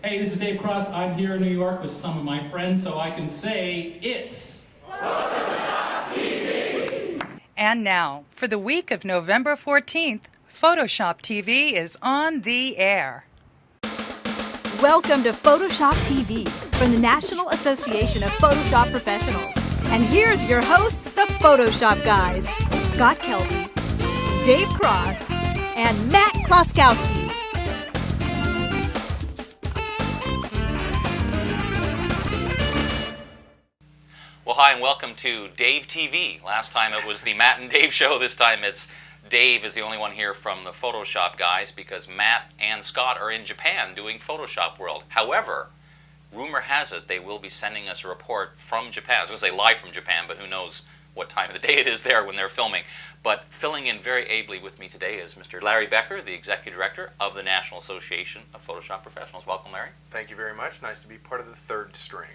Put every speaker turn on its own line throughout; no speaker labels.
Hey, this is Dave Cross. I'm here in New York with some of my friends, so I can say it's Photoshop TV!
And now, for the week of November 14th, Photoshop TV is on the air.
Welcome to Photoshop TV from the National Association of Photoshop Professionals. And here's your hosts, the Photoshop guys, Scott Kelby, Dave Cross, and Matt Kloskowski.
Well, hi, and welcome to Dave TV. Last time it was the Matt and Dave show. This time it's Dave is the only one here from the Photoshop guys because Matt and Scott are in Japan doing Photoshop World. However, rumor has it they will be sending us a report from Japan. I was going to say live from Japan, but who knows what time of the day it is there when they're filming. But filling in very ably with me today is Mr. Larry Becker, the Executive Director of the National Association of Photoshop Professionals. Welcome, Larry.
Thank you very much. Nice to be part of the third string.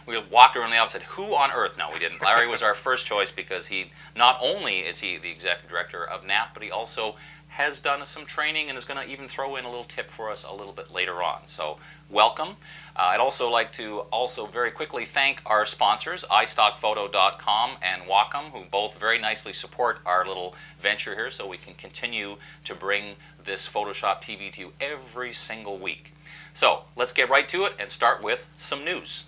We walked around the office and said, who on earth? No, we didn't. Larry was our first choice because he, not only is he the Executive Director of NAP, but he also has done some training and is going to even throw in a little tip for us a little bit later on. So welcome. I'd also like to very quickly thank our sponsors, iStockPhoto.com and Wacom, who both very nicely support our little venture here so we can continue to bring this Photoshop TV to you every single week. So let's get right to it and start with some news.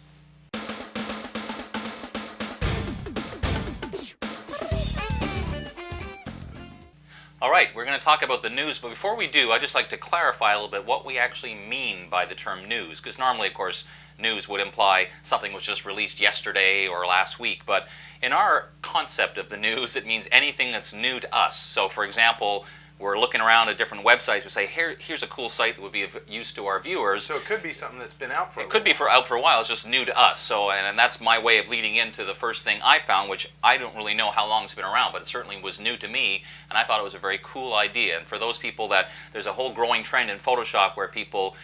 All right, we're going to talk about the news, but before we do, I'd just like to clarify a little bit what we actually mean by the term news, because normally, of course, news would imply something was just released yesterday or last week, but in our concept of the news, it means anything that's new to us. So, for example, we're looking around at different websites. We say, here's a cool site that would be of use to our viewers.
So it could be something that's been out for a while.
It could be out for a while. It's just new to us. So, and that's my way of leading into the first thing I found, which I don't really know how long it's been around, but it certainly was new to me, and I thought it was a very cool idea. And for those people there's a whole growing trend in Photoshop where people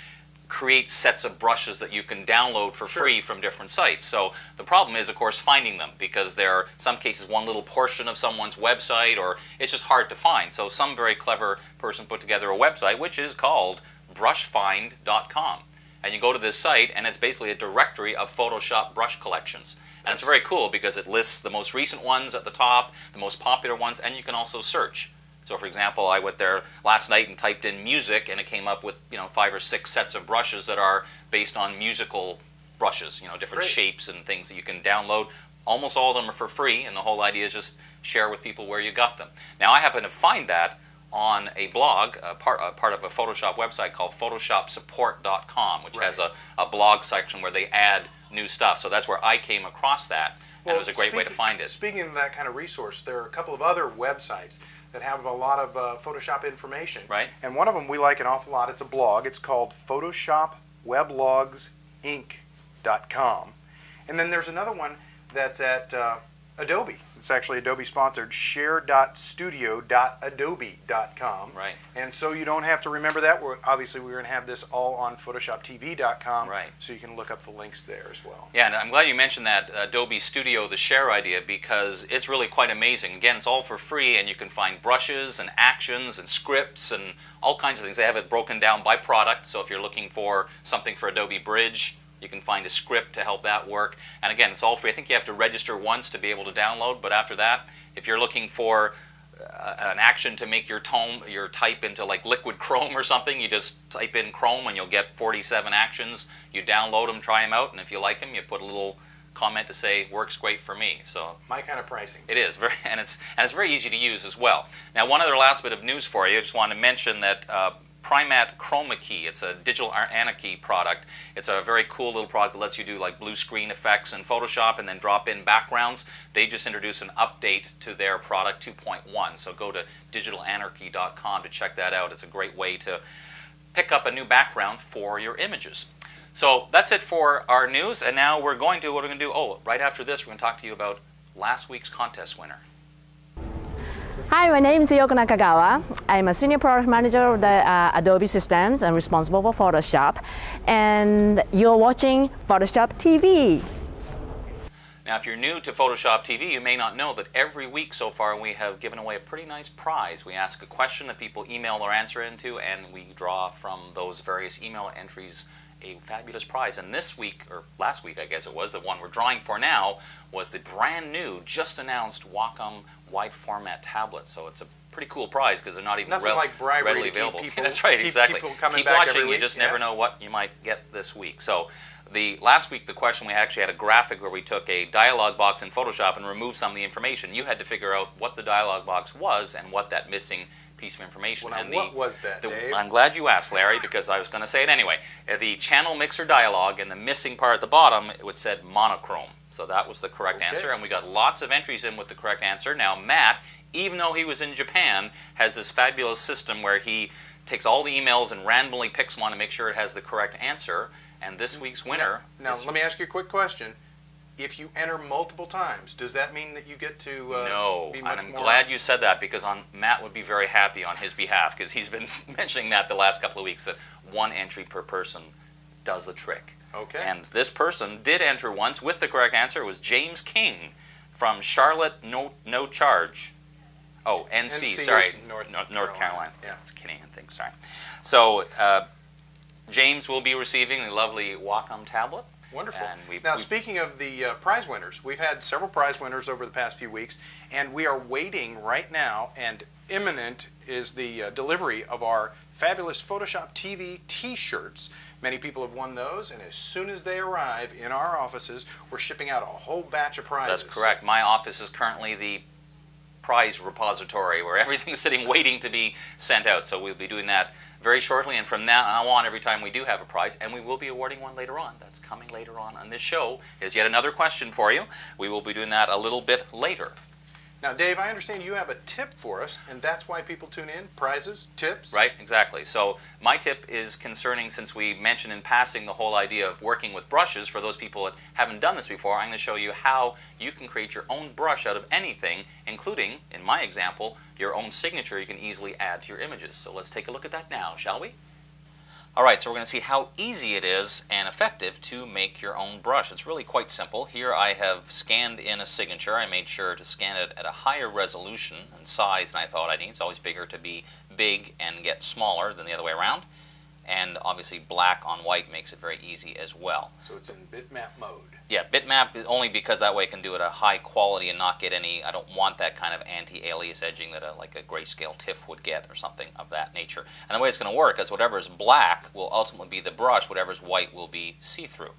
create sets of brushes that you can download for free from different sites. So the problem is, of course, finding them because there are, in some cases, one little portion of someone's website or it's just hard to find. So some very clever person put together a website which is called brushfind.com. And you go to this site and it's basically a directory of Photoshop brush collections. And it's very cool because it lists the most recent ones at the top, the most popular ones, and you can also search. So, for example, I went there last night and typed in music, and it came up with 5 or 6 sets of brushes that are based on musical brushes, different shapes and things that you can download. Almost all of them are for free, and the whole idea is just share with people where you got them. Now, I happen to find that on a blog, part of a Photoshop website called PhotoshopSupport.com, which has a blog section where they add new stuff. So that's where I came across that, and it was a great way to find it.
Speaking of that kind of resource, there are a couple of other websites that have a lot of Photoshop information.
Right.
And one of them we like an awful lot. It's a blog. It's called PhotoshopWeblogsInc.com. And then there's another one that's at Adobe. It's actually Adobe sponsored, share.studio.adobe.com.
Right.
And so you don't have to remember that. Obviously, we're going to have this all on PhotoshopTV.com.
Right.
So you can look up the links there as well.
Yeah, and I'm glad you mentioned that Adobe Studio, the share idea, because it's really quite amazing. Again, it's all for free, and you can find brushes and actions and scripts and all kinds of things. They have it broken down by product, so if you're looking for something for Adobe Bridge, you can find a script to help that work. And again, it's all free. I think you have to register once to be able to download, but after that, if you're looking for an action to make your type into like liquid Chrome or something, you just type in Chrome and you'll get 47 actions. You download them, try them out, and if you like them, you put a little comment to say works great for me. So
my kind of pricing.
It is and it's very easy to use as well. Now, one other last bit of news for you. I just wanted to mention that Primat Chroma Key. It's a digital anarchy product. It's a very cool little product that lets you do like blue screen effects in Photoshop and then drop in backgrounds. They just introduced an update to their product 2.1. So go to digitalanarchy.com to check that out. It's a great way to pick up a new background for your images. So that's it for our news. And now what we're going to do, right after this, we're going to talk to you about last week's contest winner.
Hi, my name is Yoko Nakagawa. I'm a senior product manager of the Adobe Systems and responsible for Photoshop. And you're watching Photoshop TV.
Now, if you're new to Photoshop TV, you may not know that every week so far we have given away a pretty nice prize. We ask a question that people email their answer into, and we draw from those various email entries a fabulous prize. And this week, or last week I guess it was, the one we're drawing for now was the brand new, just announced Wacom wide format tablet. So it's a pretty cool prize because they're not even
Nothing like bribery
readily
to keep
available.
people-
That's right,
keep
exactly.
people coming
Keep
back
watching,
every
you
week,
just
yeah.
never know what you might get this week. So last week the question, we actually had a graphic where we took a dialog box in Photoshop and removed some of the information. You had to figure out what the dialog box was and what that missing piece of information.
Well, now,
and
what was that, Dave?
I'm glad you asked, Larry, because I was going to say it anyway. The channel mixer dialog, and the missing part at the bottom, it would said monochrome. So that was the correct answer, and we got lots of entries in with the correct answer. Now Matt, even though he was in Japan, has this fabulous system where he takes all the emails and randomly picks one to make sure it has the correct answer. And this week's winner.
Now, let me ask you a quick question. If you enter multiple times, does that mean that you get to
No,
be
and
much
I'm
more?
glad you said that, because Matt would be very happy on his behalf, because he's been mentioning that the last couple of weeks, that one entry per person does the trick.
Okay.
And this person did enter once with the correct answer. It was James King from Charlotte, no charge. Oh, NC, sorry,
is
North Carolina.
Yeah.
It's a Canadian thing, sorry. So James will be receiving the lovely Wacom tablet.
Wonderful.
And
Now, speaking of the prize winners, we've had several prize winners over the past few weeks, and we are waiting right now, and imminent is the delivery of our fabulous Photoshop TV T-shirts. Many people have won those, and as soon as they arrive in our offices, we're shipping out a whole batch of prizes.
That's correct. My office is currently the prize repository where everything's sitting waiting to be sent out. So we'll be doing that very shortly, and from now on, every time we do have a prize, and we will be awarding one later on. That's coming later on this show. Is yet another question for you. We will be doing that a little bit later.
Now, Dave, I understand you have a tip for us, and that's why people tune in. Prizes, tips.
Right, exactly. So my tip is concerning, since we mentioned in passing the whole idea of working with brushes, for those people that haven't done this before, I'm going to show you how you can create your own brush out of anything, including, in my example, your own signature you can easily add to your images. So let's take a look at that now, shall we? Alright, so we're going to see how easy it is and effective to make your own brush. It's really quite simple. Here I have scanned in a signature. I made sure to scan it at a higher resolution and size than I thought I need. It's always bigger to be big and get smaller than the other way around. And obviously black on white makes it very easy as well.
So it's in bitmap mode.
Yeah, bitmap is only because that way I can do it at a high quality and not get any, I don't want that kind of anti-alias edging that like a grayscale TIFF would get or something of that nature. And the way it's going to work is whatever is black will ultimately be the brush, whatever is white will be see-through.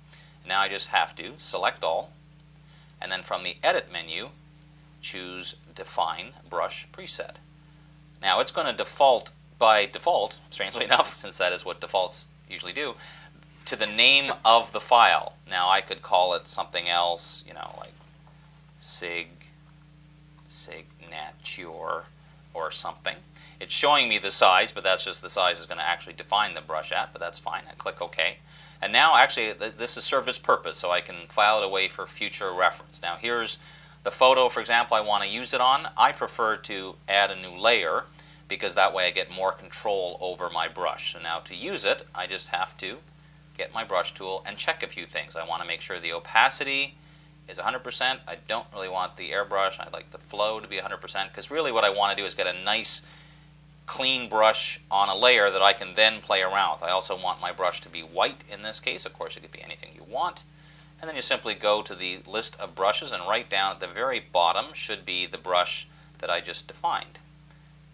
Now I just have to select all, and then from the edit menu, choose Define Brush Preset. Now it's going to default, by default, strangely enough, since that is what defaults usually do, to the name of the file. Now I could call it something else, you know, like Signature or something. It's showing me the size, but that's just the size is going to actually define the brush at, but that's fine. I click OK. And now actually this has served its purpose, so I can file it away for future reference. Now here's the photo, for example, I want to use it on. I prefer to add a new layer, because that way I get more control over my brush. So now to use it, I just have to get my brush tool and check a few things. I want to make sure the opacity is 100%. I don't really want the airbrush. I'd like the flow to be 100%, because really what I want to do is get a nice clean brush on a layer that I can then play around with. I also want my brush to be white in this case. Of course, it could be anything you want. And then you simply go to the list of brushes, and right down at the very bottom should be the brush that I just defined.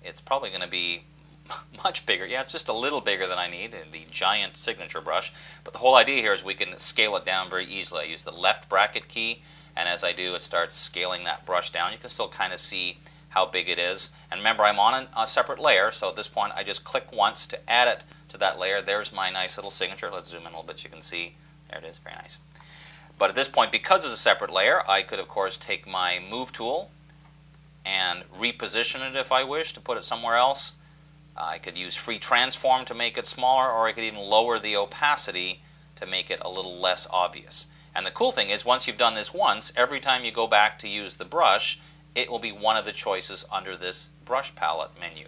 It's probably going to be much bigger. Yeah, it's just a little bigger than I need, the giant signature brush. But the whole idea here is we can scale it down very easily. I use the left bracket key, and as I do, it starts scaling that brush down. You can still kind of see how big it is. And remember, I'm on a separate layer, so at this point I just click once to add it to that layer. There's my nice little signature. Let's zoom in a little bit so you can see. There it is, very nice. But at this point, because it's a separate layer, I could of course take my Move tool and reposition it if I wish to put it somewhere else. I could use Free Transform to make it smaller, or I could even lower the opacity to make it a little less obvious. And the cool thing is, once you've done this once, every time you go back to use the brush, it will be one of the choices under this brush palette menu.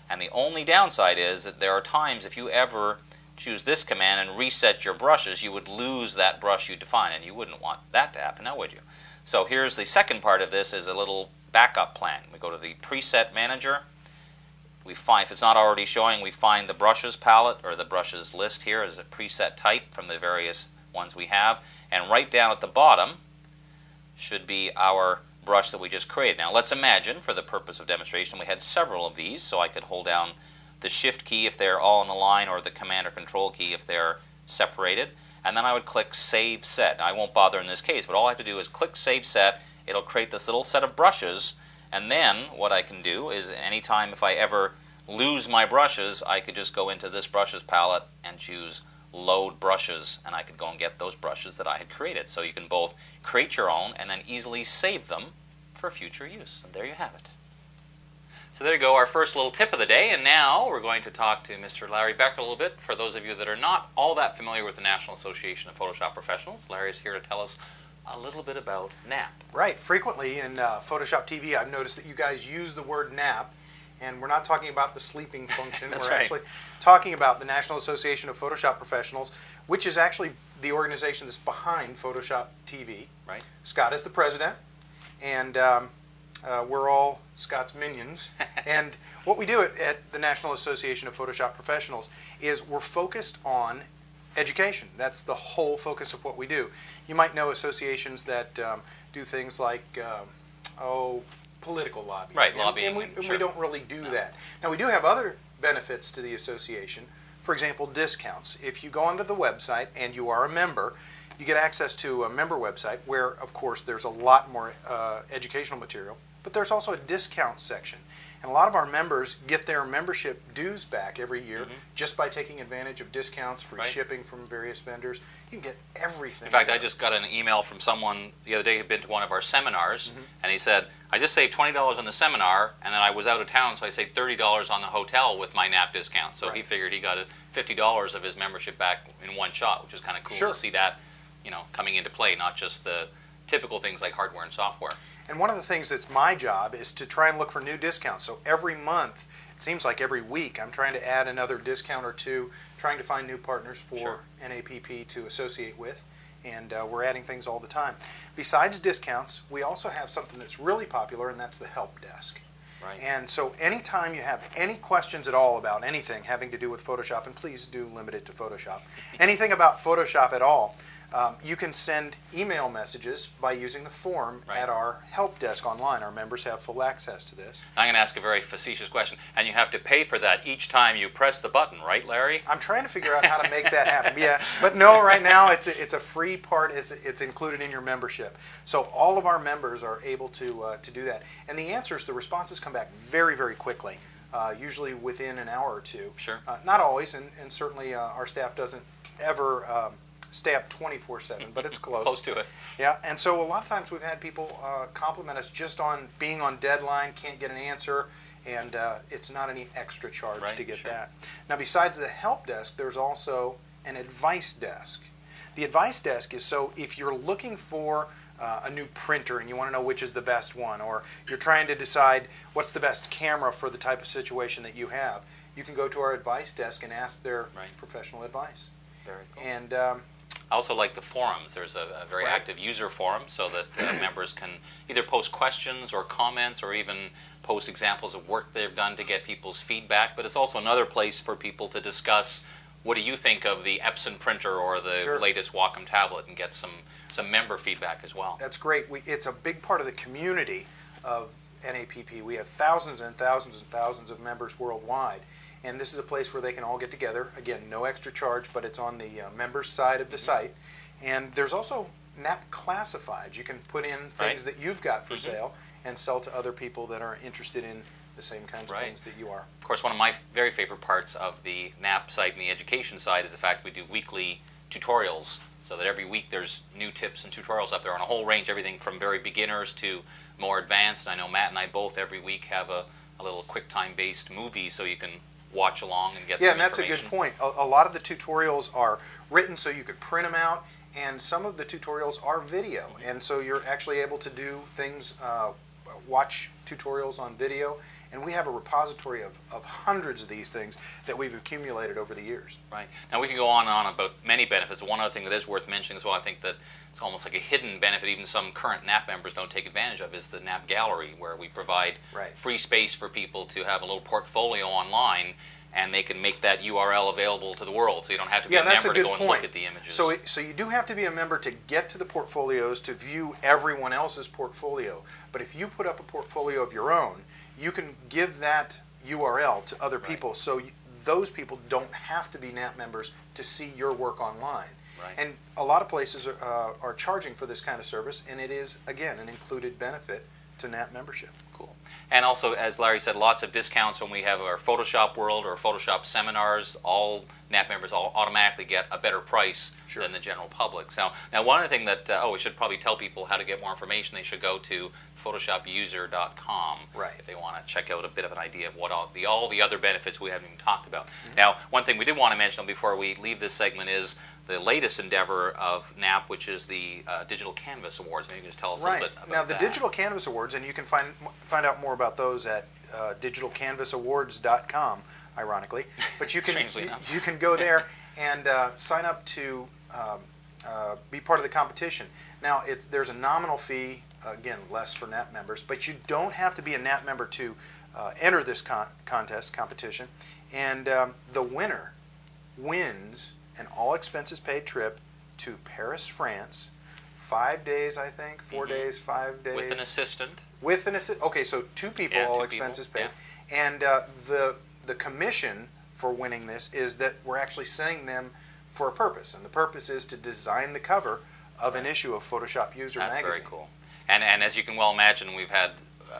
And the only downside is that there are times if you ever choose this command and reset your brushes, you would lose that brush you define, and you wouldn't want that to happen, now would you? So here's the second part of this, is a little backup plan. We go to the Preset Manager. we find, if it's not already showing, we find the brushes palette or the brushes list here as a preset type from the various ones we have. And right down at the bottom should be our brush that we just created. Now let's imagine, for the purpose of demonstration, we had several of these, so I could hold down the Shift key if they're all in a line, or the Command or Control key if they're separated, and then I would click Save Set. Now, I won't bother in this case, but all I have to do is click Save Set. It'll create this little set of brushes, and then what I can do is anytime if I ever lose my brushes, I could just go into this brushes palette and choose Load Brushes, and I could go and get those brushes that I had created. So you can both create your own and then easily save them for future use. And there you have it. So there you go, our first little tip of the day, and now we're going to talk to Mr. Larry Becker a little bit. For those of you that are not all that familiar with the National Association of Photoshop Professionals, Larry is here to tell us a little bit about NAP.
Right. Frequently in Photoshop TV, I've noticed that you guys use the word NAP, and we're not talking about the sleeping function.
That's
we're
right.
actually talking about the National Association of Photoshop Professionals, which is actually the organization that's behind Photoshop TV.
Right.
Scott is the president, and we're all Scott's minions. And what we do at the National Association of Photoshop Professionals is we're focused on education. That's the whole focus of what we do. You might know associations that do things like, political lobbying.
Right, lobbying.
And
sure.
we don't really do that. Now, we do have other benefits to the association. For example, discounts. If you go onto the website and you are a member, you get access to a member website where, of course, there's a lot more educational material, but there's also a discount section. And a lot of our members get their membership dues back every year just by taking advantage of discounts, free
Right.
shipping from various vendors. You can get everything.
In fact, I just got an email from someone the other day who'd been to one of our seminars, and he said, I just saved $20 on the seminar, and then I was out of town, so I saved $30 on the hotel with my NAP discount. So he
Right.
figured he got $50 of his membership back in one shot, which is kind of cool
Sure.
to see that, you know, coming into play, not just the typical things like hardware and software.
And one of the things that's my job is to try and look for new discounts. So every month, it seems like every week, I'm trying to add another discount or two, trying to find new partners for
Sure.
NAPP to associate with. And we're adding things all the time. Besides discounts, we also have something that's really popular, and that's the help desk.
Right.
And so anytime you have any questions at all about anything having to do with Photoshop, and please do limit it to Photoshop, anything about Photoshop at all, you can send email messages by using the form
Right.
at our help desk online. Our members have full access to this.
I'm going to ask a very facetious question, and you have to pay for that each time you press the button, right, Larry?
I'm trying to figure out how to make that happen. Yeah, but no, right now it's a free part. It's included in your membership. So all of our members are able to do that. And the answers, the responses come back very, very quickly, usually within an hour or two.
Sure.
Not always, and certainly our staff doesn't ever stay up 24/7, but it's close.
Close to it.
Yeah, and so a lot of times we've had people compliment us just on being on deadline, can't get an answer, and it's not any extra charge
Right,
to get
sure.
that. Now, besides the help desk, there's also an advice desk. The advice desk is so if you're looking for a new printer and you want to know which is the best one, or you're trying to decide what's the best camera for the type of situation that you have, you can go to our advice desk and ask their
Right.
professional advice.
Very cool.
And
I also like the forums. There's a very
Right.
active user forum so that members can either post questions or comments or even post examples of work they've done to get people's feedback. But it's also another place for people to discuss what do you think of the Epson printer or the
Sure.
latest Wacom tablet and get some member feedback as well.
That's great. It's a big part of the community of NAPP. We have thousands and thousands and thousands of members worldwide. And this is a place where they can all get together. Again, no extra charge, but it's on the members side of the site. And there's also NAP Classifieds. You can put in things
Right.
that you've got for sale and sell to other people that are interested in the same kinds of
Right.
things that you are.
Of course, one of my very favorite parts of the NAP site and the education side is the fact we do weekly tutorials, so that every week there's new tips and tutorials up there on a whole range, everything from very beginners to more advanced. And I know Matt and I both every week have a little QuickTime-based movie so you can watch along and get
Yeah,
some
and that's a
information.
good point. A lot of the tutorials are written so you could print them out, and some of the tutorials are video, and so you're actually able to do things, watch tutorials on video, and we have a repository of hundreds of these things that we've accumulated over the years.
Right. Now we can go on and on about many benefits. One other thing that is worth mentioning as well, I think that it's almost like a hidden benefit even some current NAP members don't take advantage of, is the NAP Gallery, where we provide free space for people to have a little portfolio online, and they can make that URL available to the world, so you don't have to be a member to go and look at the images.
So you do have to be a member to get to the portfolios, to view everyone else's portfolio. But if you put up a portfolio of your own, you can give that URL to other people, so those people don't have to be NAP members to see your work online.
Right.
And a lot of places are charging for this kind of service, and it is, again, an included benefit to NAP membership.
Cool. And also, as Larry said, lots of discounts when we have our Photoshop World or Photoshop seminars. All NAP members automatically get a better price than the general public. So now one other thing that, we should probably tell people how to get more information. They should go to photoshopuser.com if they want to check out a bit of an idea of what all the other benefits we haven't even talked about. Now, one thing we did want to mention before we leave this segment is the latest endeavor of NAP, which is the Digital Canvas Awards. Maybe you can just tell us a little bit about that.
Now, the Digital Canvas Awards, and you can find out more about those at digitalcanvasawards.com, ironically. But you can go there and sign up to be part of the competition. Now, there's a nominal fee, again, less for NAP members, but you don't have to be a NAP member to enter this competition. And the winner wins an all-expenses-paid trip to Paris, France, 5 days, I think, 4 days, 5 days.
With an assistant.
With an assistant. Okay, so two people, all expenses paid. And the commission for winning this is that we're actually sending them for a purpose, and the purpose is to design the cover of an issue of Photoshop User magazine.
That's very cool. And as you can well imagine, we've had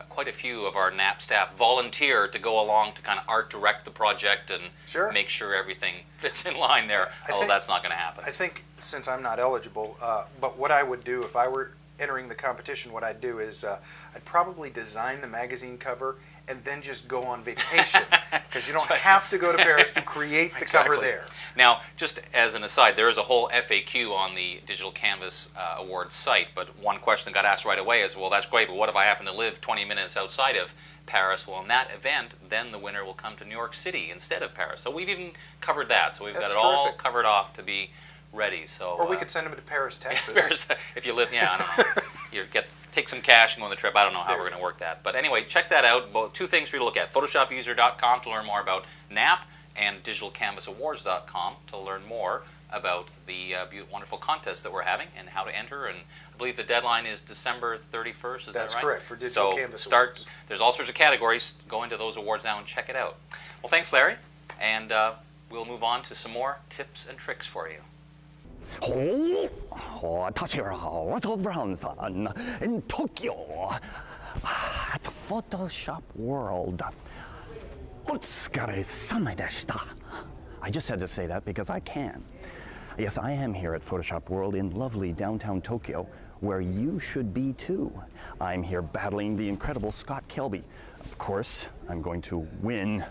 quite a few of our NAP staff volunteer to go along to kind of art direct the project and make sure everything fits in line there, although that's not going to happen.
I think, since I'm not eligible, but what I would do if I were entering the competition, what I'd do is I'd probably design the magazine cover and then just go on vacation, because you don't have to go to Paris to create the cover there.
Now, just as an aside, there is a whole FAQ on the Digital Canvas Awards site, but one question that got asked right away is, well, that's great, but what if I happen to live 20 minutes outside of Paris? Well, in that event, then the winner will come to New York City instead of Paris. So we've even covered that, so we've got it all covered off to be ready. So,
or we could send them to Paris, Texas.
Paris, if you live, I don't know. Take some cash and go on the trip. I don't know how we're going to work that. But anyway, check that out. Well, two things for you to look at. PhotoshopUser.com to learn more about NAP, and DigitalCanvasAwards.com to learn more about the wonderful contest that we're having and how to enter. And I believe the deadline is December 31st. Is that right?
That's correct, for Digital Canvas Awards.
There's all sorts of categories. Go into those awards now and check it out. Well, thanks, Larry. And we'll move on to some more tips and tricks for you.
What's over in Tokyo at Photoshop World. I just had to say that because I can. Yes, I am here at Photoshop World in lovely downtown Tokyo, where you should be too. I'm here battling the incredible Scott Kelby. Of course, I'm going to win.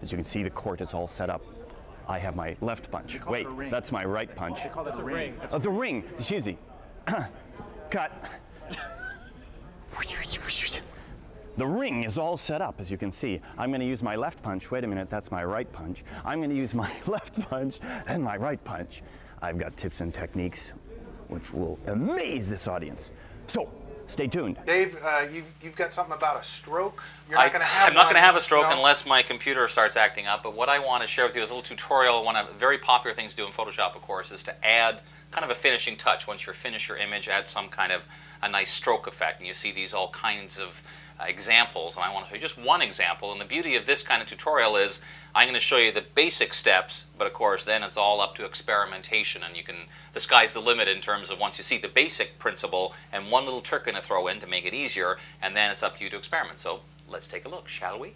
As you can see, the court is all set up. I have my left punch. Wait, that's my right punch.
They call that a ring.
Oh, the ring. Excuse me. Cut. The ring is all set up, as you can see. I'm going to use my left punch. Wait a minute, that's my right punch. I'm going to use my left punch and my right punch. I've got tips and techniques which will amaze this audience. So, stay tuned.
Dave, you've got something about a stroke? You're not going to have
I'm not going to have a stroke unless my computer starts acting up, but what I want to share with you is a little tutorial. One of the very popular things to do in Photoshop, of course, is to add kind of a finishing touch. Once you finish your image, add some kind of a nice stroke effect, and you see these all kinds of examples, and I want to show you just one example. And the beauty of this kind of tutorial is I'm going to show you the basic steps, but of course then it's all up to experimentation, and the sky's the limit in terms of once you see the basic principle and one little trick going to throw in to make it easier, and then it's up to you to experiment. So let's take a look, shall we?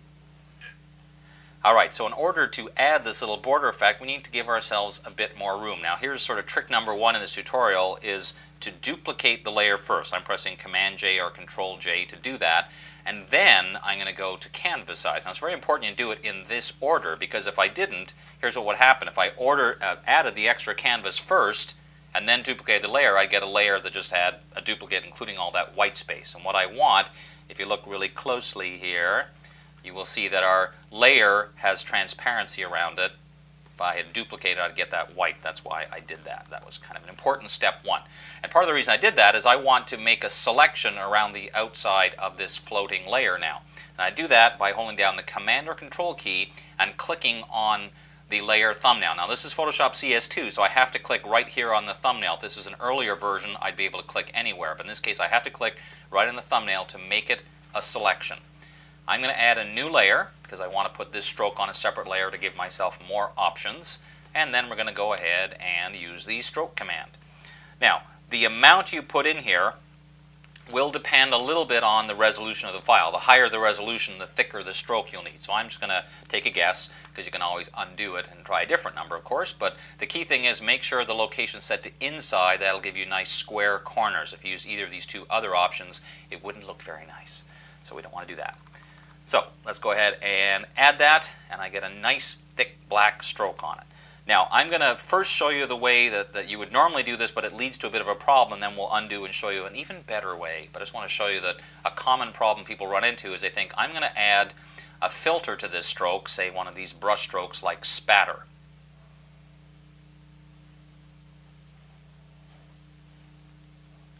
Alright, so in order to add this little border effect, we need to give ourselves a bit more room. Now here's sort of trick number one in this tutorial, is to duplicate the layer first. I'm pressing Command-J or Control-J to do that, and then I'm going to go to canvas size. Now it's very important you do it in this order, because if I didn't, here's what would happen. If I added the extra canvas first and then duplicated the layer, I'd get a layer that just had a duplicate including all that white space. And what I want, if you look really closely here, you will see that our layer has transparency around it. If I had duplicated, I'd get that white. That's why I did that. That was kind of an important step one. And part of the reason I did that is I want to make a selection around the outside of this floating layer now. And I do that by holding down the Command or Control key and clicking on the layer thumbnail. Now this is Photoshop CS2, so I have to click right here on the thumbnail. If this is an earlier version, I'd be able to click anywhere. But in this case, I have to click right on the thumbnail to make it a selection. I'm going to add a new layer because I want to put this stroke on a separate layer to give myself more options. And then we're going to go ahead and use the stroke command. Now, the amount you put in here will depend a little bit on the resolution of the file. The higher the resolution, the thicker the stroke you'll need. So I'm just going to take a guess, because you can always undo it and try a different number, of course. But the key thing is make sure the location is set to inside. That'll give you nice square corners. If you use either of these two other options, it wouldn't look very nice. So we don't want to do that. So let's go ahead and add that, and I get a nice thick black stroke on it. Now I'm going to first show you the way that you would normally do this, but it leads to a bit of a problem, and then we'll undo and show you an even better way. But I just want to show you that a common problem people run into is they think, I'm going to add a filter to this stroke, say one of these brush strokes like spatter.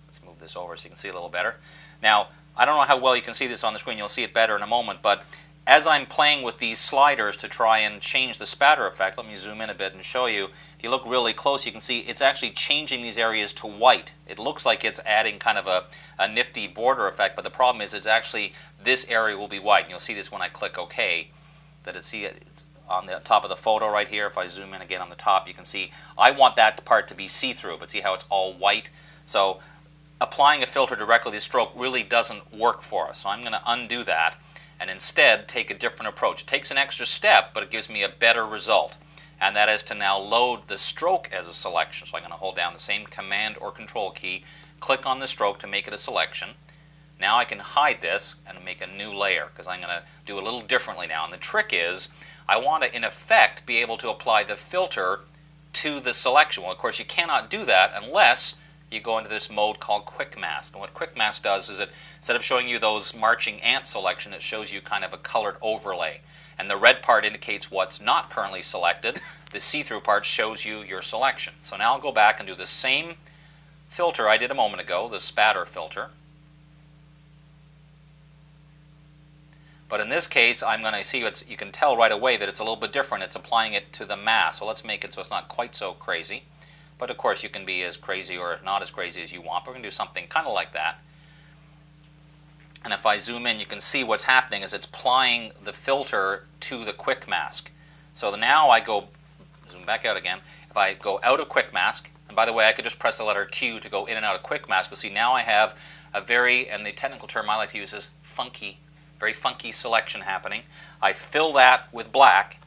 Let's move this over so you can see a little better. Now, I don't know how well you can see this on the screen. You'll see it better in a moment, but as I'm playing with these sliders to try and change the spatter effect, let me zoom in a bit and show you. If you look really close, you can see it's actually changing these areas to white. It looks like it's adding kind of a nifty border effect, but the problem is it's actually this area will be white. And you'll see this when I click OK, that it's on the top of the photo right here. If I zoom in again on the top, you can see I want that part to be see-through, but see how it's all white? So applying a filter directly to the stroke really doesn't work for us. So I'm going to undo that and instead take a different approach. It takes an extra step, but it gives me a better result. And that is to now load the stroke as a selection. So I'm going to hold down the same Command or Control key, click on the stroke to make it a selection. Now I can hide this and make a new layer, because I'm going to do a little differently now. And the trick is I want to, in effect, be able to apply the filter to the selection. Well, of course, you cannot do that unless you go into this mode called Quick Mask. And what Quick Mask does is it, instead of showing you those marching ant selection, it shows you kind of a colored overlay. And the red part indicates what's not currently selected. The see-through part shows you your selection. So now I'll go back and do the same filter I did a moment ago, the spatter filter. But in this case, I'm going to see, you can tell right away that it's a little bit different. It's applying it to the mask. So let's make it so it's not quite so crazy. But of course, you can be as crazy or not as crazy as you want. We're going to do something kind of like that. And if I zoom in, you can see what's happening is it's applying the filter to the Quick Mask. So now I go, zoom back out again. If I go out of Quick Mask, and by the way, I could just press the letter Q to go in and out of Quick Mask. But see, now I have a and the technical term I like to use is funky, very funky selection happening. I fill that with black.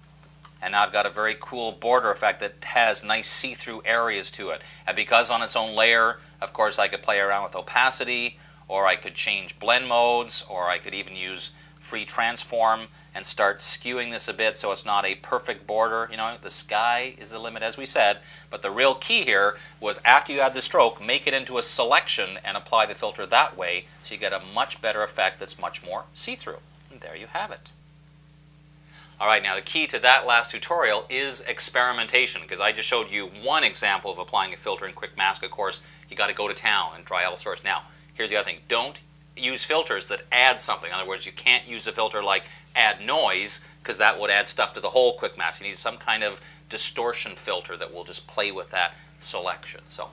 And now I've got a very cool border effect that has nice see-through areas to it. And because on its own layer, of course, I could play around with opacity, or I could change blend modes, or I could even use free transform and start skewing this a bit so it's not a perfect border. You know, the sky is the limit, as we said. But the real key here was after you add the stroke, make it into a selection and apply the filter that way so you get a much better effect that's much more see-through. And there you have it. All right, now the key to that last tutorial is experimentation, because I just showed you one example of applying a filter in Quick Mask. Of course, you got to go to town and try all sorts. Now, here's the other thing. Don't use filters that add something. In other words, you can't use a filter like add noise, because that would add stuff to the whole Quick Mask. You need some kind of distortion filter that will just play with that selection. So,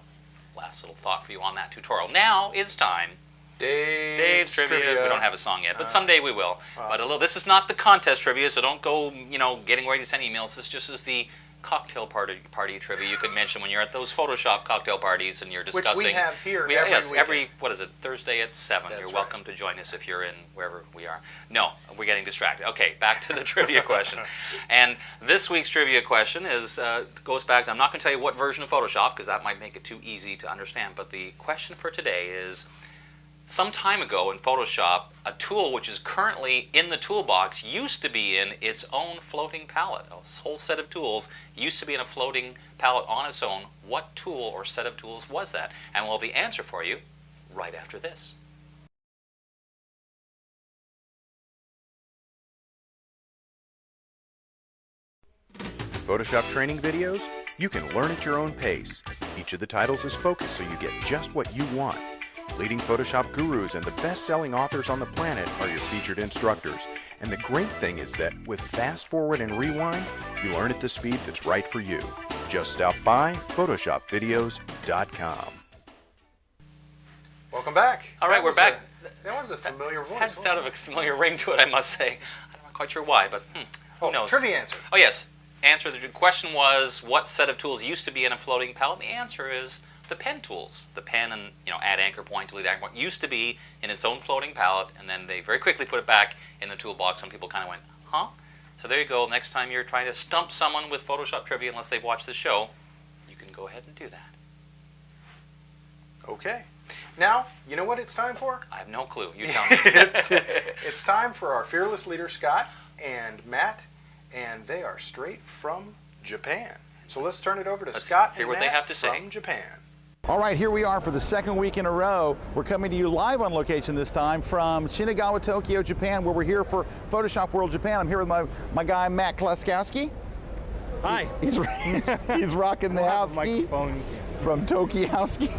last little thought for you on that tutorial. Now it's time. Dave's Trivia. We don't have a song yet, but someday we will. But this is not the contest trivia, so don't go, getting ready to send emails. This just is the cocktail party trivia you could mention when you're at those Photoshop cocktail parties and you're discussing.
Which we have here
every what is it, Thursday at 7. You're welcome to join us if you're in wherever we are. No, we're getting distracted. Okay, back to the trivia question. And this week's trivia question goes back to, I'm not going to tell you what version of Photoshop, because that might make it too easy to understand, but the question for today is, some time ago in Photoshop, a tool which is currently in the toolbox used to be in its own floating palette. A whole set of tools used to be in a floating palette on its own. What tool or set of tools was that? And we'll have the answer for you right after this.
Photoshop training videos? You can learn at your own pace. Each of the titles is focused so you get just what you want. Leading Photoshop gurus and the best-selling authors on the planet are your featured instructors. And the great thing is that with Fast Forward and Rewind, you learn at the speed that's right for you. Just stop by PhotoshopVideos.com.
Welcome back.
All right, we're back.
That was a familiar voice.
Had sort of a familiar ring to it, I must say. I'm not quite sure why, but who knows?
Trivia answer.
Oh, yes. Answer. The question was, what set of tools used to be in a floating palette? The answer is the pen tools. The pen and, add anchor point, delete anchor point, used to be in its own floating palette, and then they very quickly put it back in the toolbox, and people kind of went, huh? So there you go. Next time you're trying to stump someone with Photoshop trivia, unless they've watched the show, you can go ahead and do that.
Okay. Now, you know what it's time for?
I have no clue. You tell me.
It's time for our fearless leader, Scott and Matt, and they are straight from Japan. So let's turn it over to Scott
hear
and
what
Matt
they have to say.
from Japan.
All right, here we are for the second week in a row. We're coming to you live on location this time from Shinagawa, Tokyo, Japan, where we're here for Photoshop World Japan. I'm here with my guy, Matt Klaskowski.
Hi.
He's rocking the house ski from Tokiyowski.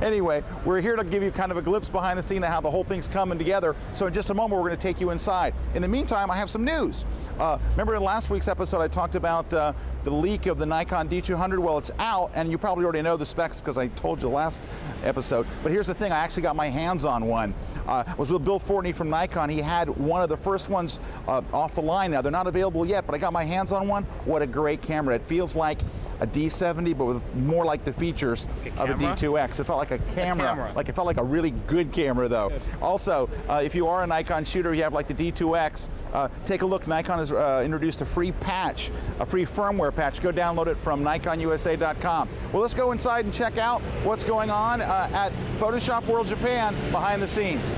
Anyway, we're here to give you kind of a glimpse behind the scene of how the whole thing's coming together. So in just a moment, we're going to take you inside. In the meantime, I have some news. Remember in last week's episode, I talked about the leak of the Nikon D200. Well, it's out, and you probably already know the specs because I told you last episode. But here's the thing, I actually got my hands on one. I was with Bill Fortney from Nikon. He had one of the first ones off the line now. They're not available yet, but I got my hands on one. What a great camera. It feels like a D70, but with more like the features of a D2X. It felt like a camera. Like it felt like a really good camera, though. Yes. Also, if you are a Nikon shooter, you have like the D2X, take a look. Nikon has introduced a free patch, a free firmware patch. Go download it from NikonUSA.com. Well, let's go inside and check out what's going on at Photoshop World Japan behind the scenes.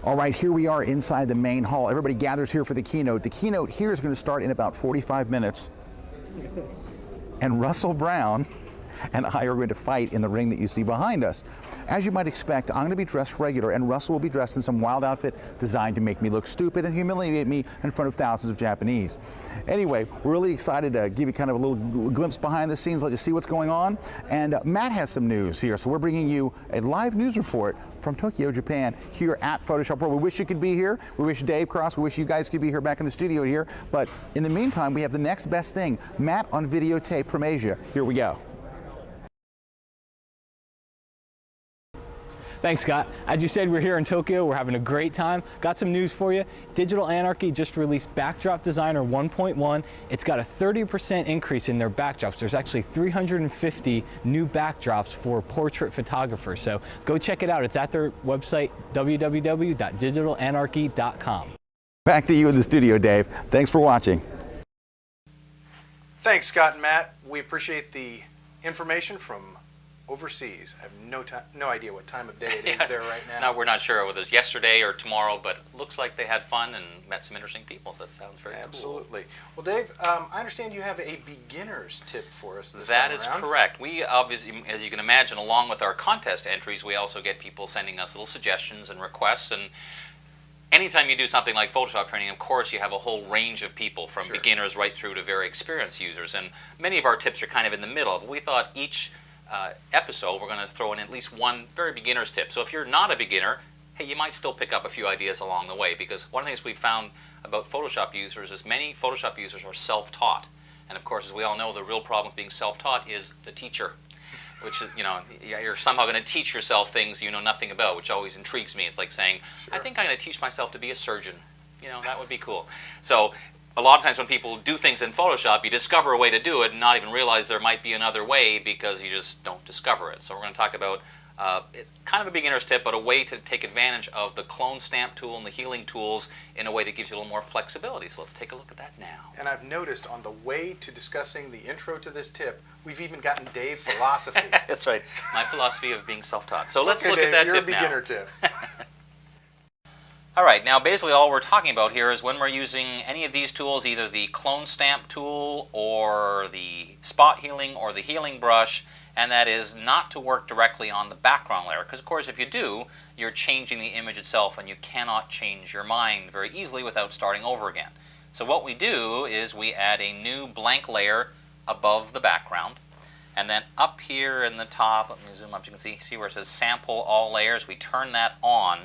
All right, here we are inside the main hall. Everybody gathers here for the keynote. The keynote here is going to start in about 45 minutes. And Russell Brown and I are going to fight in the ring that you see behind us. As you might expect, I'm going to be dressed regular, and Russell will be dressed in some wild outfit designed to make me look stupid and humiliate me in front of thousands of Japanese. Anyway, we're really excited to give you kind of a little glimpse behind the scenes, let you see what's going on. And Matt has some news here, so we're bringing you a live news report from Tokyo, Japan, here at Photoshop World. We wish you could be here. We wish Dave Cross, we wish you guys could be here back in the studio here. But in the meantime, we have the next best thing, Matt on videotape from Asia. Here we go.
Thanks, Scott. As you said, we're here in Tokyo. We're having a great time. Got some news for you. Digital Anarchy just released Backdrop Designer 1.1. It's got a 30% increase in their backdrops. There's actually 350 new backdrops for portrait photographers. So go check it out. It's at their website, www.digitalanarchy.com.
Back to you in the studio, Dave. Thanks for watching.
Thanks, Scott and Matt. We appreciate the information from overseas. I have no idea what time of day it is there right now.
No, we're not sure whether it's yesterday or tomorrow, but it looks like they had fun and met some interesting people, so that sounds very cool.
Absolutely. Well, Dave, I understand you have a beginner's tip for us this time
That is correct. We obviously, as you can imagine, along with our contest entries, we also get people sending us little suggestions and requests, and anytime you do something like Photoshop training, of course, you have a whole range of people from beginners right through to very experienced users, and many of our tips are kind of in the middle, but we thought each episode, we're going to throw in at least one very beginner's tip. So if you're not a beginner, hey, you might still pick up a few ideas along the way, because one of the things we've found about Photoshop users is many Photoshop users are self-taught. And of course, as we all know, the real problem with being self-taught is the teacher, which is, you're somehow going to teach yourself things you know nothing about, which always intrigues me. It's like saying, I think I'm going to teach myself to be a surgeon. That would be cool. So a lot of times when people do things in Photoshop, you discover a way to do it and not even realize there might be another way because you just don't discover it. So we're going to talk about, it's kind of a beginner's tip, but a way to take advantage of the clone stamp tool and the healing tools in a way that gives you a little more flexibility. So let's take a look at that now.
And I've noticed on the way to discussing the intro to this tip, we've even gotten Dave philosophy.
That's right, my philosophy of being self-taught. So let's look
Dave,
at that
you're
tip
a beginner tip.
All right, now basically all we're talking about here is when we're using any of these tools, either the clone stamp tool or the spot healing or the healing brush, and that is not to work directly on the background layer, because of course if you do, you're changing the image itself and you cannot change your mind very easily without starting over again. So what we do is we add a new blank layer above the background, and then up here in the top, let me zoom up, you can see where it says sample all layers, we turn that on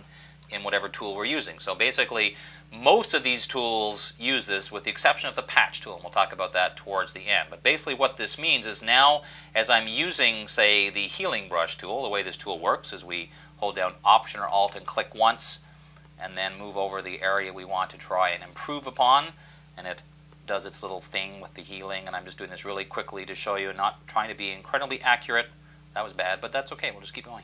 in whatever tool we're using. So basically, most of these tools use this with the exception of the patch tool, and we'll talk about that towards the end. But basically what this means is now, as I'm using, say, the healing brush tool, the way this tool works is we hold down Option or Alt and click once, and then move over the area we want to try and improve upon, and it does its little thing with the healing, and I'm just doing this really quickly to show you, not trying to be incredibly accurate. That was bad, but that's okay, we'll just keep going.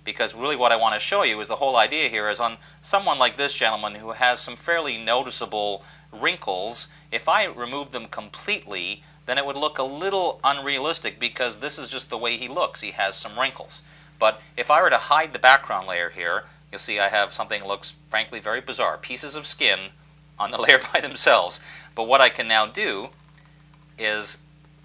Because really what I want to show you is the whole idea here is on someone like this gentleman who has some fairly noticeable wrinkles, if I remove them completely, then it would look a little unrealistic because this is just the way he looks. He has some wrinkles. But if I were to hide the background layer here, you'll see I have something that looks frankly very bizarre. Pieces of skin on the layer by themselves. But what I can now do is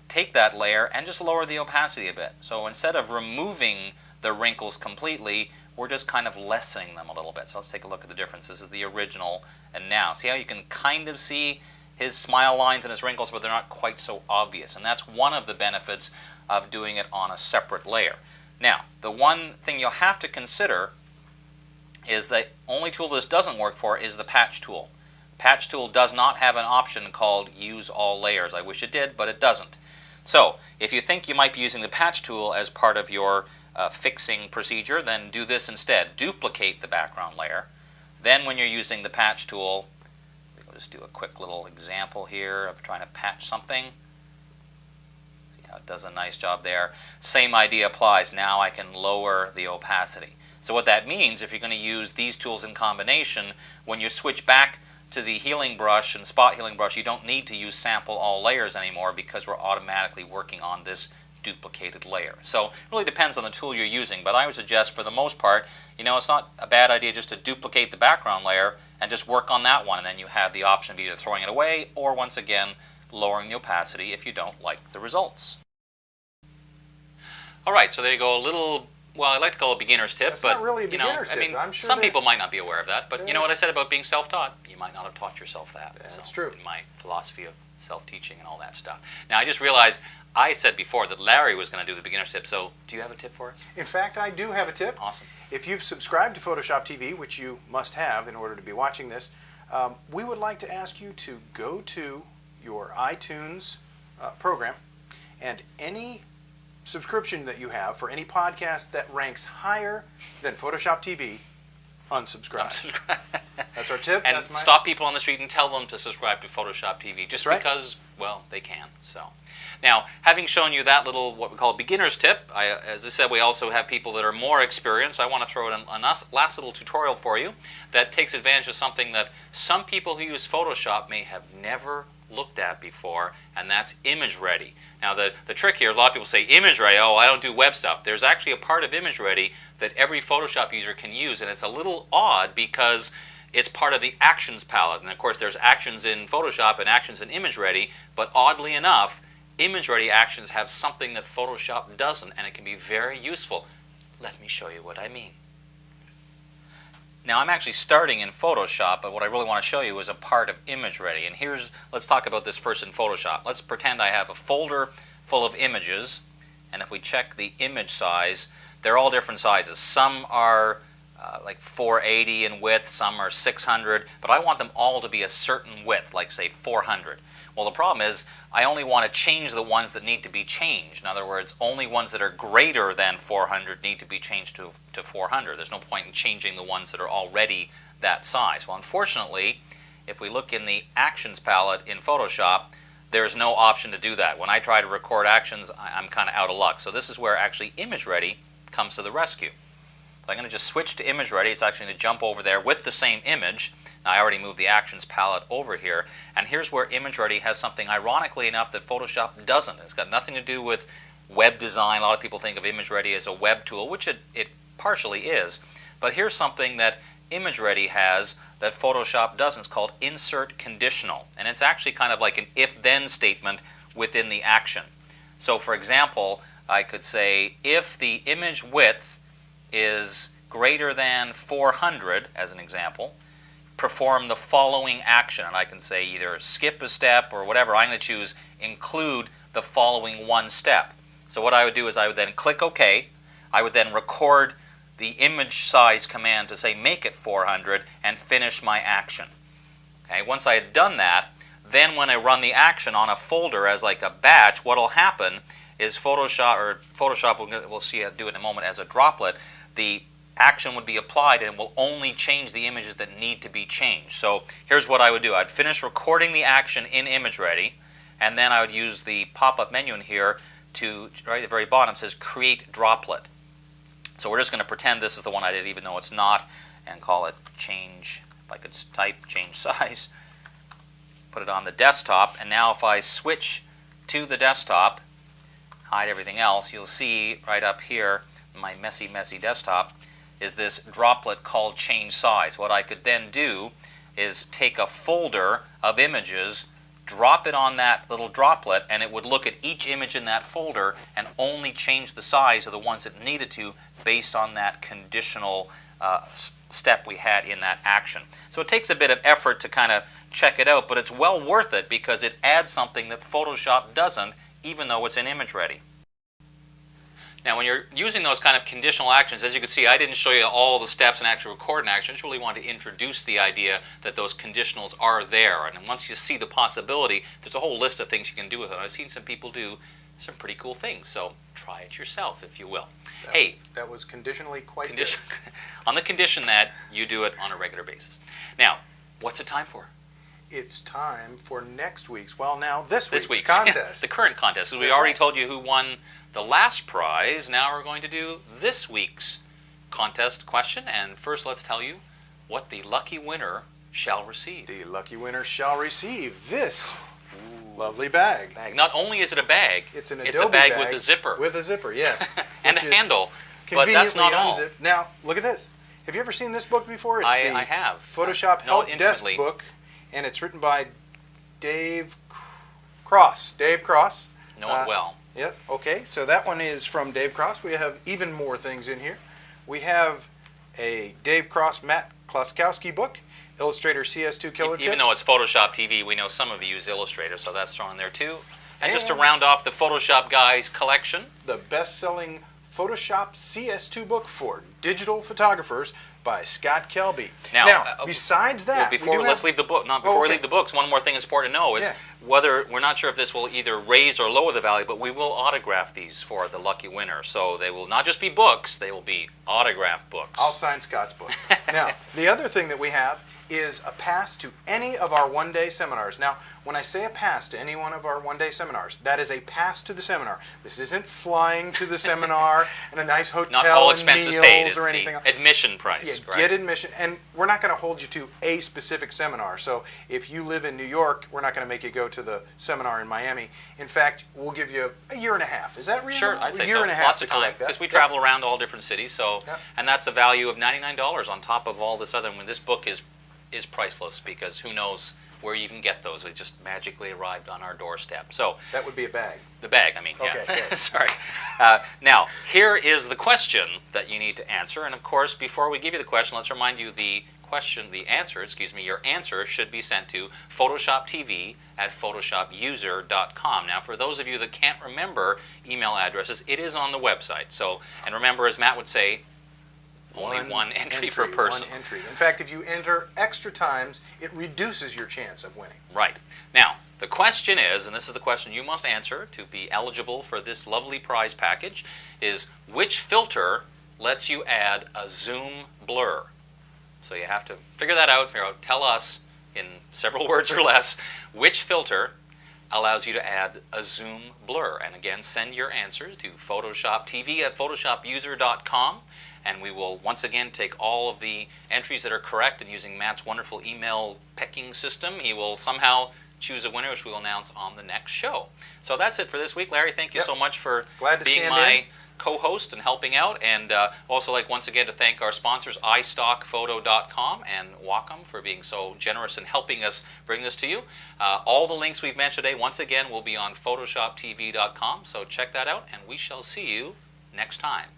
take that layer and just lower the opacity a bit. So instead of removing the wrinkles completely, we're just kind of lessening them a little bit. So let's take a look at the difference. This is the original and now. See how you can kind of see his smile lines and his wrinkles, but they're not quite so obvious. And that's one of the benefits of doing it on a separate layer. Now, the one thing you'll have to consider is the only tool this doesn't work for is the patch tool. Patch tool does not have an option called Use All Layers. I wish it did, but it doesn't. So, if you think you might be using the patch tool as part of your fixing procedure, then do this instead. Duplicate the background layer. Then when you're using the patch tool, we'll just do a quick little example here of trying to patch something. See how it does a nice job there. Same idea applies. Now I can lower the opacity. So what that means, if you're going to use these tools in combination, when you switch back to the healing brush and spot healing brush, you don't need to use sample all layers anymore because we're automatically working on this duplicated layer. So it really depends on the tool you're using, but I would suggest for the most part, you know, it's not a bad idea just to duplicate the background layer and just work on that one, and then you have the option of either throwing it away or once again lowering the opacity if you don't like the results. Alright, so there you go, a little, well, I like to call it a beginner's tip,
That's
but
not really a beginner's
I mean,
tip. I'm sure
some people might not be aware of that, but you know what I said about being self-taught? You might not have taught yourself that.
Yeah,
so,
that's true.
In my philosophy of self-teaching and all that stuff. Now, I just realized I said before that Larry was going to do the beginner's tip, so do you have a tip for us?
In fact, I do have a tip.
Awesome.
If you've subscribed to Photoshop TV, which you must have in order to be watching this, we would like to ask you to go to your iTunes program, and any subscription that you have for any podcast that ranks higher than Photoshop TV, unsubscribe. That's our tip.
And
that's my
stop people on the street and tell them to subscribe to Photoshop TV just because, well, they can. So, now, having shown you that little, what we call a beginner's tip, as I said, we also have people that are more experienced. I want to throw in a last little tutorial for you that takes advantage of something that some people who use Photoshop may have never looked at before, and that's ImageReady. Now, the trick here, a lot of people say, ImageReady, oh, I don't do web stuff. There's actually a part of ImageReady that every Photoshop user can use, and it's a little odd because it's part of the Actions palette. And of course, there's Actions in Photoshop and Actions in ImageReady, but oddly enough, ImageReady Actions have something that Photoshop doesn't, and it can be very useful. Let me show you what I mean. Now, I'm actually starting in Photoshop, but what I really want to show you is a part of ImageReady. And here's, let's talk about this first in Photoshop. Let's pretend I have a folder full of images, and if we check the image size, they're all different sizes. Some are like 480 in width, some are 600, but I want them all to be a certain width, like say 400. Well, the problem is I only want to change the ones that need to be changed. In other words, only ones that are greater than 400 need to be changed to 400. There's no point in changing the ones that are already that size. Well, unfortunately, if we look in the Actions palette in Photoshop, there's no option to do that. When I try to record actions, I'm kind of out of luck. So this is where actually ImageReady comes to the rescue. So I'm going to just switch to ImageReady. It's actually going to jump over there with the same image. Now I already moved the Actions palette over here. And here's where ImageReady has something, ironically enough, that Photoshop doesn't. It's got nothing to do with web design. A lot of people think of ImageReady as a web tool, which it partially is. But here's something that ImageReady has that Photoshop doesn't. It's called Insert Conditional. And it's actually kind of like an if-then statement within the action. So for example, I could say if the image width is greater than 400, as an example, perform the following action. And I can say either skip a step or whatever. I'm going to choose include the following one step. So what I would do is I would then click OK. I would then record the image size command to say make it 400 and finish my action. Okay, once I had done that, then when I run the action on a folder as like a batch, what will happen is Photoshop, we'll see how to do it in a moment as a droplet, the action would be applied and it will only change the images that need to be changed. So here's what I would do. I'd finish recording the action in ImageReady, and then I would use the pop-up menu in here to, right at the very bottom, it says Create Droplet. So we're just going to pretend this is the one I did, even though it's not, and call it Change, if I could type Change Size, put it on the desktop, and now if I switch to the desktop, hide everything else, you'll see right up here, my messy desktop, is this droplet called Change Size. What I could then do is take a folder of images, drop it on that little droplet, and it would look at each image in that folder and only change the size of the ones it needed to based on that conditional step we had in that action. So it takes a bit of effort to kind of check it out, but it's well worth it because it adds something that Photoshop doesn't, even though it's in ImageReady. Now when you're using those kind of conditional actions, as you can see, I didn't show you all the steps and actually record an action. I just really want to introduce the idea that those conditionals are there. And once you see the possibility, there's a whole list of things you can do with it. I've seen some people do some pretty cool things, so try it yourself if you will.
That was conditionally quite good.
On the condition that you do it on a regular basis. Now, what's it time for?
It's time for next week's, well now this week's
Yeah,
contest.
the current contest. So we
That's
already
right.
told you who won the last prize. Now we're going to do this week's contest question. And first let's tell you what the lucky winner shall receive.
The lucky winner shall receive this lovely bag.
Not only is it a bag,
it's a
bag with a zipper.
With a zipper, yes.
And a
Which is
handle. But that's not all.
unzipped. Now, look at this. Have you ever seen this book before? It's the
I have.
Photoshop
I know it
Help Desk
intimately.
book, and it's written by Dave Cross. Dave Cross.
Know it well.
Yeah, okay. So that one is from Dave Cross. We have even more things in here. We have a Dave Cross Matt Klaskowski book, Illustrator CS2 Killer Tips.
Even though it's Photoshop TV, we know some of you use Illustrator, so that's thrown in there too. And just to round off the Photoshop Guys collection,
the best-selling Photoshop CS2 book for digital photographers by Scott Kelby. Now besides that,
let's leave the book. Before we leave the books, one more thing that's important to know is whether we're not sure if this will either raise or lower the value, but we will autograph these for the lucky winner. So they will not just be books; they will be autographed books.
I'll sign Scott's book. Now, the other thing that we have is a pass to any of our one-day seminars. Now, when I say a pass to any one of our one-day seminars, that is a pass to the seminar. This isn't flying to the seminar and a nice hotel
Not all
and
expenses
meals
paid. It's
or anything.
the admission price.
Yeah, get admission, and we're not going to hold you to a specific seminar. So if you live in New York, we're not going to make you go to the seminar in Miami. In fact, we'll give you a year and a half. Is that reasonable?
Sure, I'd say
a year
so.
and a half
Lots
to
of time,
collect that.
because we travel around all different cities. So, and that's a value of $99 on top of all this other. When this book is priceless, because who knows where you can get those? They just magically arrived on our doorstep. So
that would be a bag.
The bag, I mean.
Okay.
Yeah. Sorry. Now, here is the question that you need to answer. And of course, before we give you the question, let's remind you your answer should be sent to photoshoptv@photoshopuser.com. Now, for those of you that can't remember email addresses, it is on the website. So, and remember, as Matt would say, only one entry per person.
One entry. In fact, if you enter extra times, it reduces your chance of winning.
Right. Now, the question is, and this is the question you must answer to be eligible for this lovely prize package, is which filter lets you add a zoom blur? So you have to figure that out, tell us in several words or less, which filter allows you to add a zoom blur. And again, send your answers to photoshoptv@photoshopuser.com, and we will once again take all of the entries that are correct, and using Matt's wonderful email pecking system, he will somehow choose a winner, which we will announce on the next show. So that's it for this week. Larry, thank you so much for being my co-host and helping out, and also like once again to thank our sponsors, iStockPhoto.com and Wacom, for being so generous in helping us bring this to you. All the links we've mentioned today, once again, will be on photoshoptv.com, so check that out, and we shall see you next time.